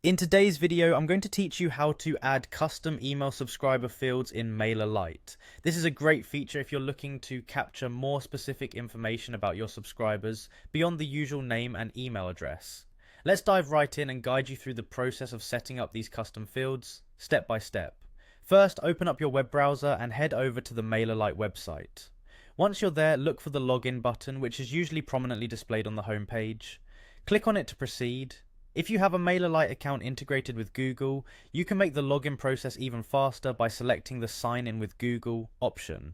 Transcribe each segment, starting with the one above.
In today's video, I'm going to teach you how to add custom email subscriber fields in Mailerlite. This is a great feature if you're looking to capture more specific information about your subscribers beyond the usual name and email address. Let's dive right in and guide you through the process of setting up these custom fields, step by step. First, open up your web browser and head over to the Mailerlite website. Once you're there, look for the login button, which is usually prominently displayed on the home page. Click on it to proceed. If you have a Mailerlite account integrated with Google, you can make the login process even faster by selecting the Sign in with Google option.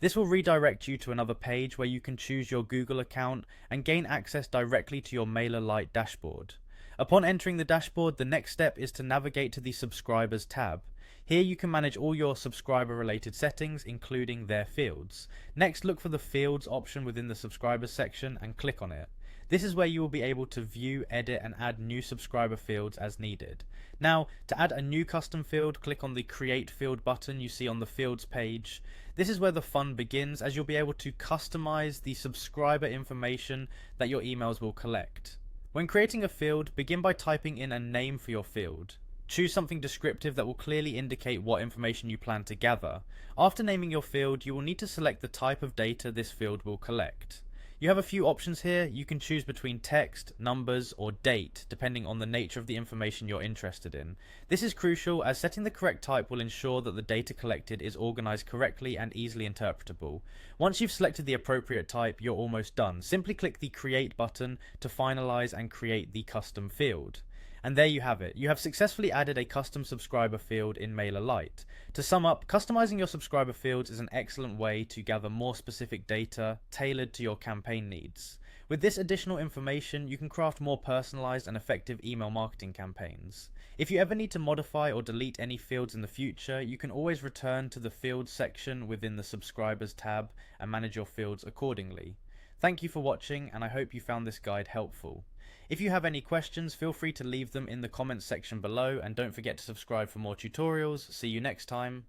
This will redirect you to another page where you can choose your Google account and gain access directly to your Mailerlite dashboard. Upon entering the dashboard, the next step is to navigate to the Subscribers tab. Here you can manage all your subscriber related settings, including their fields. Next, look for the Fields option within the Subscribers section and click on it. This is where you will be able to view, edit and add new subscriber fields as needed. Now, to add a new custom field, click on the Create Field button you see on the Fields page. This is where the fun begins, as you'll be able to customize the subscriber information that your emails will collect. When creating a field, begin by typing in a name for your field. Choose something descriptive that will clearly indicate what information you plan to gather. After naming your field, you will need to select the type of data this field will collect. You have a few options here. You can choose between text, numbers, or date, depending on the nature of the information you're interested in. This is crucial, as setting the correct type will ensure that the data collected is organized correctly and easily interpretable. Once you've selected the appropriate type, you're almost done. Simply click the Create button to finalize and create the custom field. And there you have it. You have successfully added a custom subscriber field in Mailerlite. To sum up, customizing your subscriber fields is an excellent way to gather more specific data tailored to your campaign needs. With this additional information, you can craft more personalized and effective email marketing campaigns. If you ever need to modify or delete any fields in the future, you can always return to the Fields section within the Subscribers tab and manage your fields accordingly. Thank you for watching, and I hope you found this guide helpful. If you have any questions, feel free to leave them in the comments section below, and don't forget to subscribe for more tutorials. See you next time.